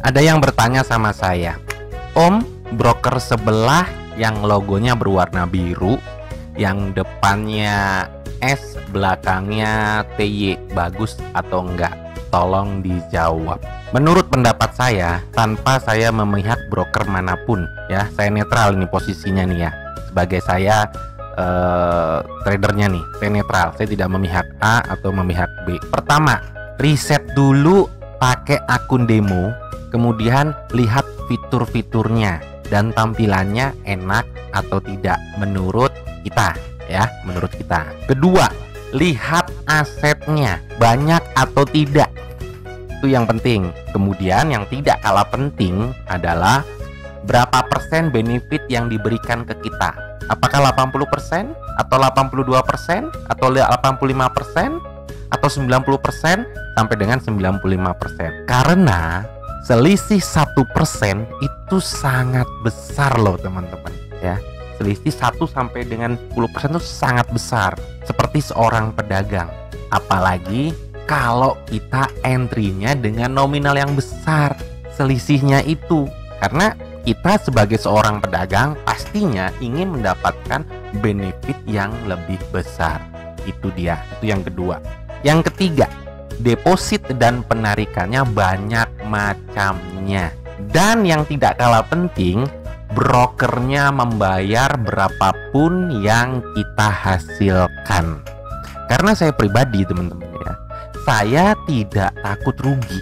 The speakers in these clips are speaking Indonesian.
Ada yang bertanya sama saya, Om, broker sebelah yang logonya berwarna biru, yang depannya S, belakangnya TY, bagus atau enggak? Tolong dijawab. Menurut pendapat saya, tanpa saya memihak broker manapun, ya, saya netral ini posisinya nih ya. Sebagai saya tradernya nih, saya netral. Saya tidak memihak A atau memihak B. Pertama, riset dulu pakai akun demo, kemudian lihat fitur-fiturnya dan tampilannya enak atau tidak menurut kita, ya, menurut kita. Kedua, lihat asetnya banyak atau tidak, itu yang penting. Kemudian yang tidak kalah penting adalah berapa persen benefit yang diberikan ke kita. Apakah 80% atau 82% atau 85% atau 90% sampai dengan 95%. Karena selisih 1% itu sangat besar loh teman-teman, ya. Selisih 1 sampai dengan 10% itu sangat besar. Seperti seorang pedagang. Apalagi kalau kita entry-nya dengan nominal yang besar, selisihnya itu. Karena kita sebagai seorang pedagang pastinya ingin mendapatkan benefit yang lebih besar. Itu dia, itu yang kedua. Yang ketiga, deposit dan penarikannya banyak macamnya. Dan yang tidak kalah penting, brokernya membayar berapapun yang kita hasilkan. Karena saya pribadi teman-teman ya, saya tidak takut rugi.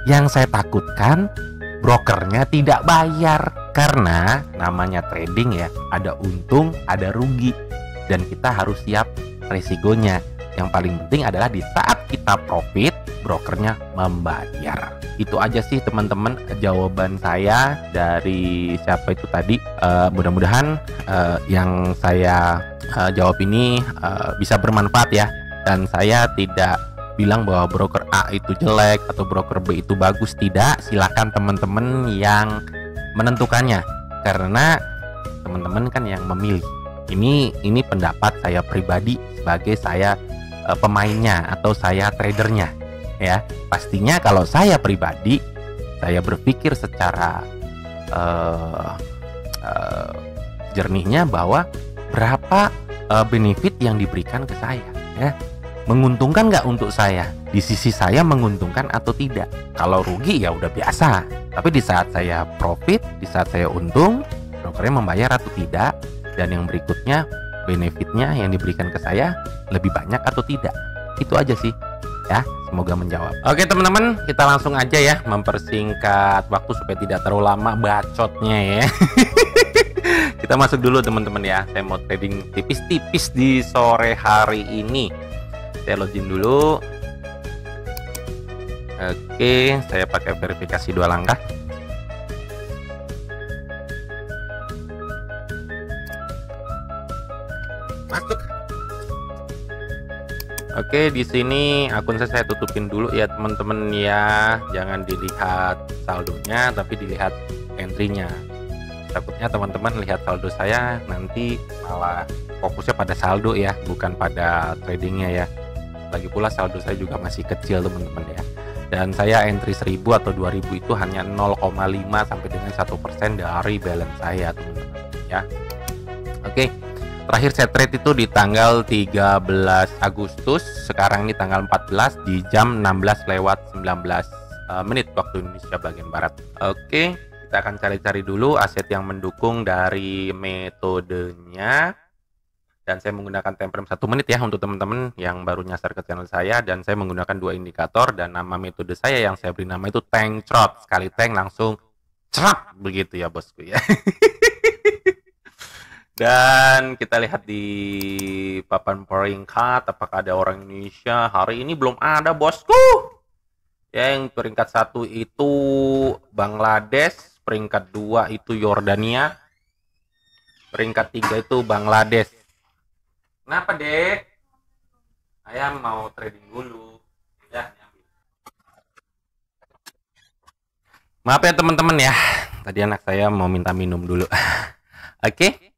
Yang saya takutkan brokernya tidak bayar. Karena namanya trading ya, ada untung, ada rugi, dan kita harus siap resikonya. Yang paling penting adalah di saat kita profit, brokernya membayar. Itu aja sih teman-teman jawaban saya dari siapa itu tadi. Mudah-mudahan yang saya jawab ini bisa bermanfaat ya. Dan saya tidak bilang bahwa broker A itu jelek atau broker B itu bagus. Tidak, silakan teman-teman yang menentukannya, karena teman-teman kan yang memilih. Ini pendapat saya pribadi sebagai saya pemainnya atau saya tradernya, ya. Pastinya kalau saya pribadi, saya berpikir secara jernihnya bahwa berapa benefit yang diberikan ke saya, ya. Menguntungkan nggak untuk saya? Di sisi saya menguntungkan atau tidak? Kalau rugi ya udah biasa. Tapi di saat saya profit, di saat saya untung, brokernya membayar atau tidak? Dan yang berikutnya, benefitnya yang diberikan ke saya lebih banyak atau tidak? Itu aja sih, ya. Semoga menjawab. Oke teman-teman, kita langsung aja ya, mempersingkat waktu supaya tidak terlalu lama bacotnya ya. Kita masuk dulu teman-teman ya. Saya mau trading tipis-tipis di sore hari ini. Saya login dulu. Oke, saya pakai verifikasi 2 langkah. Masuk. Oke, di sini akun saya tutupin dulu ya teman-teman ya. Jangan dilihat saldonya, tapi dilihat entry-nya. Takutnya teman-teman lihat saldo saya nanti malah fokusnya pada saldo ya, bukan pada tradingnya ya. Lagi pula saldo saya juga masih kecil teman-teman ya. Dan saya entry 1000 atau 2000 itu hanya 0,5 sampai dengan 1% dari balance saya teman-teman ya. Oke. Terakhir saya trade itu di tanggal 13 Agustus. Sekarang ini tanggal 14 di jam 16:19 menit waktu Indonesia bagian barat. Oke, kita akan cari-cari dulu aset yang mendukung dari metodenya. Dan saya menggunakan time frame 1 menit ya untuk teman-teman yang baru nyasar ke channel saya. Dan saya menggunakan 2 indikator dan nama metode saya yang saya beri nama itu tank trot. Sekali tank langsung cerap begitu ya bosku ya. Dan kita lihat di papan peringkat apakah ada orang Indonesia. Hari ini belum ada bosku. Yang peringkat 1 itu Bangladesh, peringkat 2 itu Yordania, peringkat 3 itu Bangladesh. Kenapa dek? Saya mau trading dulu ya. Maaf ya teman-teman ya, tadi anak saya mau minta minum dulu. Oke.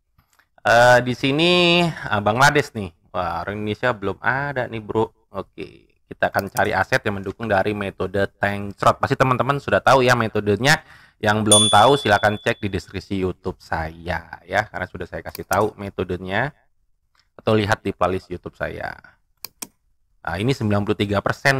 Di sini Bangladesh nih. Wah, orang Indonesia belum ada nih bro. Oke, Kita akan cari aset yang mendukung dari metode tank trot. Pasti teman-teman sudah tahu ya metodenya. Yang belum tahu silahkan cek di deskripsi YouTube saya ya, karena sudah saya kasih tahu metodenya, atau lihat di playlist YouTube saya. Nah, ini 93%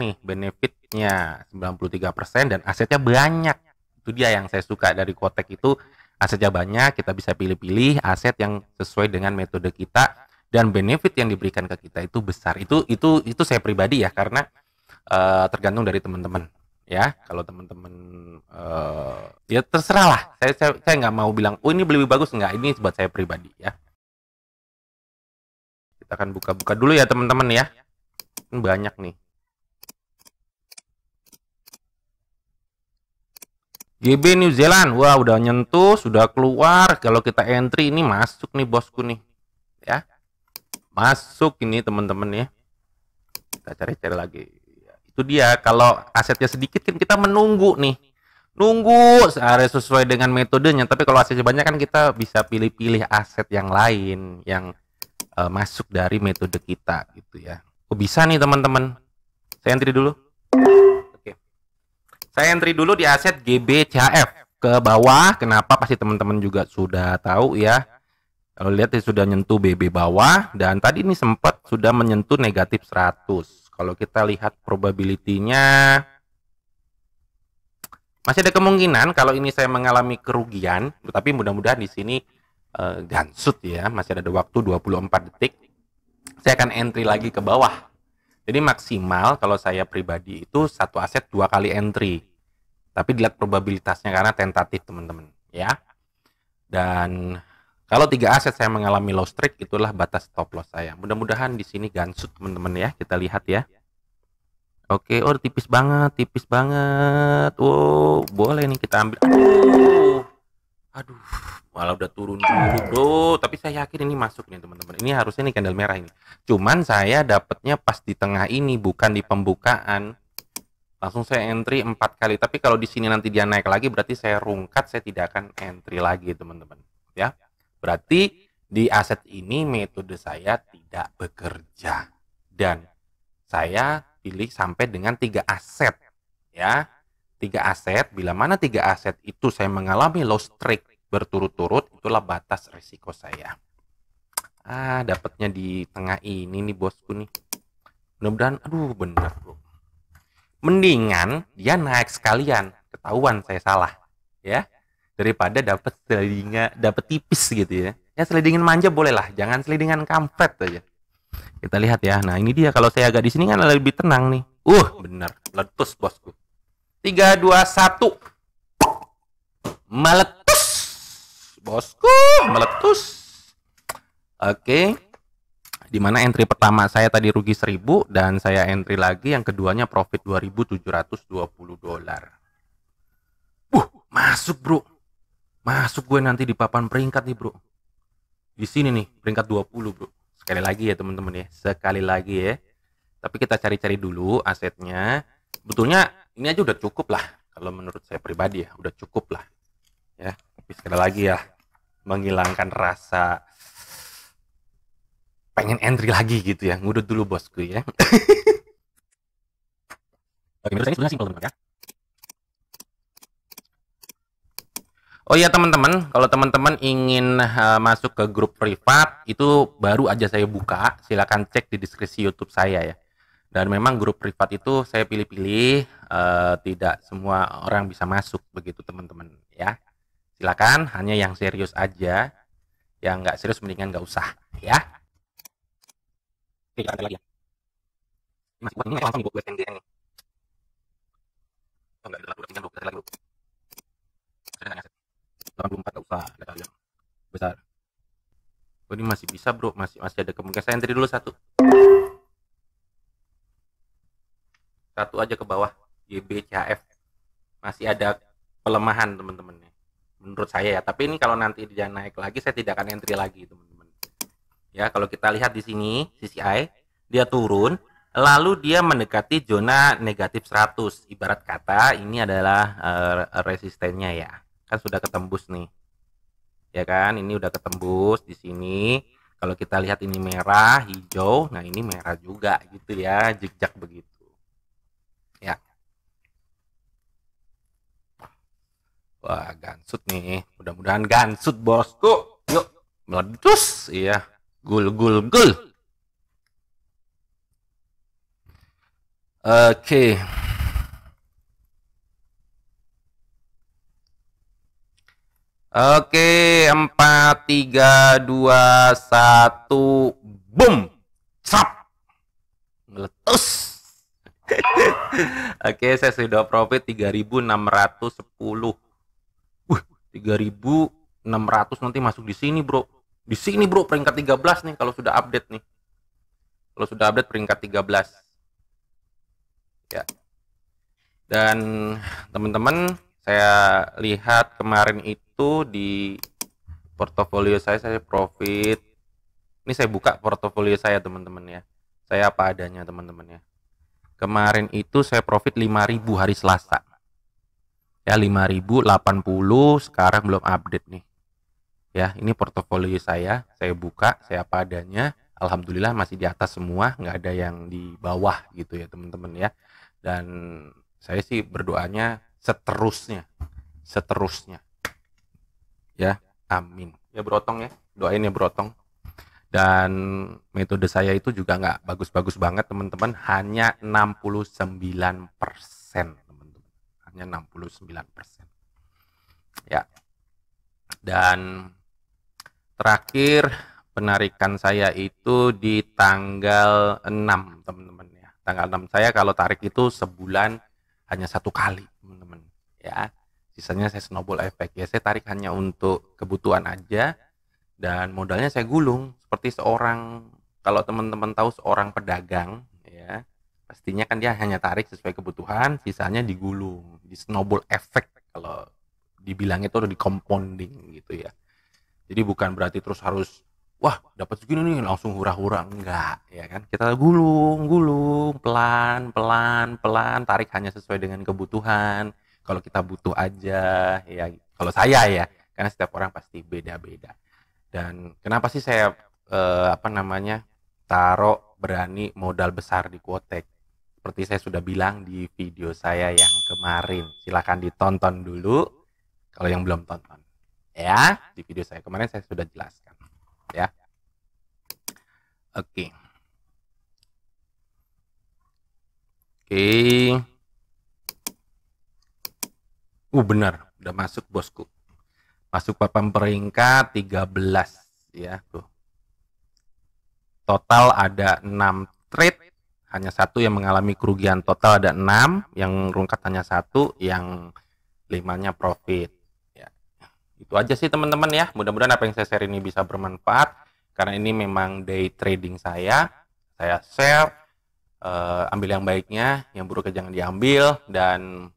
nih benefitnya, 93% dan asetnya banyak. Itu dia yang saya suka dari Kotek itu, asetnya banyak, kita bisa pilih-pilih aset yang sesuai dengan metode kita dan benefit yang diberikan ke kita itu besar. Itu saya pribadi ya, karena tergantung dari teman-teman ya. Kalau teman-teman ya terserah lah. Saya nggak mau bilang oh ini lebih bagus, nggak. Ini buat saya pribadi ya. Kita akan buka-buka dulu ya teman-teman ya. Banyak nih. GB New Zealand, wah udah nyentuh, sudah keluar. Kalau kita entry ini masuk nih bosku nih, ya masuk ini teman-teman ya. Kita cari-cari lagi. Itu dia, kalau asetnya sedikit kan kita menunggu nih, nunggu sesuai dengan metodenya. Tapi kalau asetnya banyak kan kita bisa pilih-pilih aset yang lain yang masuk dari metode kita gitu ya. Oh, bisa nih teman-teman. Saya entry dulu. Oke. Saya entry dulu di aset GBCHF ke bawah. Kenapa? Pasti teman-teman juga sudah tahu ya. Kalau lihat sudah nyentuh BB bawah dan tadi ini sempat sudah menyentuh negatif 100. Kalau kita lihat probability-nya masih ada kemungkinan kalau ini saya mengalami kerugian, tetapi mudah-mudahan di sini gansut ya, masih ada waktu 24 detik. Saya akan entry lagi ke bawah. Jadi maksimal kalau saya pribadi itu satu aset 2 kali entry. Tapi dilihat probabilitasnya karena tentatif teman-teman ya. Dan kalau 3 aset saya mengalami loss trade, itulah batas stop loss saya. Mudah-mudahan di sini gansut teman-teman ya. Kita lihat ya. Oke, oh tipis banget, tipis banget. Oh, boleh nih kita ambil. Aduh, malah udah turun dulu bro. Tapi saya yakin ini masuk nih teman-teman. Ini harusnya nih candle merah ini. Cuman saya dapatnya pas di tengah ini, bukan di pembukaan. Langsung saya entry 4 kali. Tapi kalau di sini nanti dia naik lagi, berarti saya rungkat. Saya tidak akan entry lagi teman-teman. Ya, berarti di aset ini metode saya tidak bekerja. Dan saya pilih sampai dengan 3 aset. Ya, 3 aset, bila mana 3 aset itu saya mengalami loss trade berturut-turut, itulah batas risiko saya. Dapatnya di tengah ini nih bosku nih. Mudah-mudahan, aduh bener bro. Mendingan dia naik sekalian, ketahuan saya salah, ya. Daripada dapat slidingnya, dapat tipis gitu ya. Ya slidingan manja boleh lah, jangan slidingan kampret aja. Kita lihat ya. Nah ini dia, kalau saya agak di sini kan lebih tenang nih. Bener, meletus bosku. 3, 2, 1. Meletus. Bosku, meletus. Oke. Dimana entry pertama saya tadi rugi 1000 dan saya entry lagi yang keduanya profit 2.720 dolar. Masuk bro. Masuk gue nanti di papan peringkat nih bro. Di sini nih, peringkat 20 bro. Sekali lagi ya teman-teman ya. Sekali lagi ya. Tapi kita cari-cari dulu asetnya. Betulnya ini aja udah cukup lah, kalau menurut saya pribadi ya, udah cukup lah ya. Tapi sekali lagi ya, menghilangkan rasa pengen entry lagi gitu ya, ngudut dulu bosku ya. Oke, menurut saya ini simpel teman-teman ya. Oh ya teman-teman, kalau teman-teman ingin masuk ke grup privat, itu baru aja saya buka, silakan cek di deskripsi YouTube saya ya. Dan memang grup privat itu saya pilih-pilih, tidak semua orang bisa masuk begitu teman-teman ya. Silakan, hanya yang serius aja, yang nggak serius mendingan nggak usah ya. Oke, ada lagi ya. Masih buat ini langsung buat NGN nih. Oh, nggak ada lagi, tinggal 20 lagi bro. 84 nggak usah, ada kalian besar. Oh ini masih bisa bro, masih ada kemungkinan. Saya entry dulu satu aja ke bawah. GBCHF masih ada pelemahan teman-teman menurut saya ya. Tapi ini kalau nanti dia naik lagi, saya tidak akan entry lagi teman-teman ya. Kalau kita lihat di sini CCI dia turun, lalu dia mendekati zona negatif 100. Ibarat kata ini adalah resistennya ya, kan sudah ketembus nih ya kan. Ini udah ketembus di sini. Kalau kita lihat ini merah, hijau, nah ini merah juga gitu ya, jejak begitu. Wah, gansut nih. Mudah-mudahan gansut, bosku. Yuk, meletus. Iya. Gul, gul, gul. Oke. Oke, 4, 3, 2, 1, boom. Sap. Meletus. Oke, saya sudah profit 3.610. 3.600 nanti masuk di sini, Bro. Di sini, Bro, peringkat 13 nih kalau sudah update nih. Kalau sudah update peringkat 13. Ya. Dan teman-teman, saya lihat kemarin itu di portofolio saya profit. Ini saya buka portofolio saya, teman-teman ya. Saya apa adanya, teman-teman ya. Kemarin itu saya profit 5.000 hari Selasa. Ya, 5.080, sekarang belum update nih. Ya, ini portofolio saya buka, saya apa adanya. Alhamdulillah masih di atas semua, nggak ada yang di bawah gitu ya, teman-teman ya. Dan saya sih berdoanya seterusnya. Ya, amin. Ya Brotong ya, doain ya Brotong. Dan metode saya itu juga nggak bagus-bagus banget, teman-teman, hanya 69%, teman-teman. Hanya 69%. Ya. Dan terakhir penarikan saya itu di tanggal 6, teman-teman ya. Tanggal 6 saya kalau tarik itu sebulan hanya 1 kali, teman-teman ya. Sisanya saya snowball effect ya. Saya tarik hanya untuk kebutuhan aja dan modalnya saya gulung seperti seorang, kalau teman-teman tahu seorang pedagang ya, pastinya kan dia hanya tarik sesuai kebutuhan, sisanya digulung, di snowball effect kalau dibilang itu udah di compounding gitu ya. Jadi bukan berarti terus harus wah dapat segini nih langsung hura-hura, enggak ya kan. Kita gulung pelan, tarik hanya sesuai dengan kebutuhan. Kalau kita butuh aja ya, kalau saya ya, karena setiap orang pasti beda-beda. Dan kenapa sih saya taruh berani modal besar di Quotek? Seperti saya sudah bilang di video saya yang kemarin, silahkan ditonton dulu kalau yang belum tonton ya. Di video saya kemarin saya sudah jelaskan ya. Oke. Benar, udah masuk bosku. Masuk papan peringkat 13 ya tuh. Total ada 6 trade, hanya satu yang mengalami kerugian. Total ada 6, yang rungkat hanya satu, yang 5-nya profit. Ya. Itu aja sih teman-teman ya. Mudah-mudahan apa yang saya share ini bisa bermanfaat, karena ini memang day trading saya share. Ambil yang baiknya, yang buruknya jangan diambil. Dan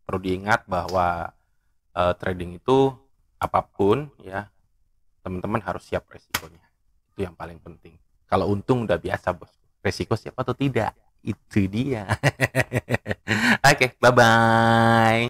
perlu diingat bahwa trading itu apapun ya, teman-teman harus siap resikonya. Itu yang paling penting. Kalau untung udah biasa bos, resiko siap atau tidak, itu dia. Oke, bye bye.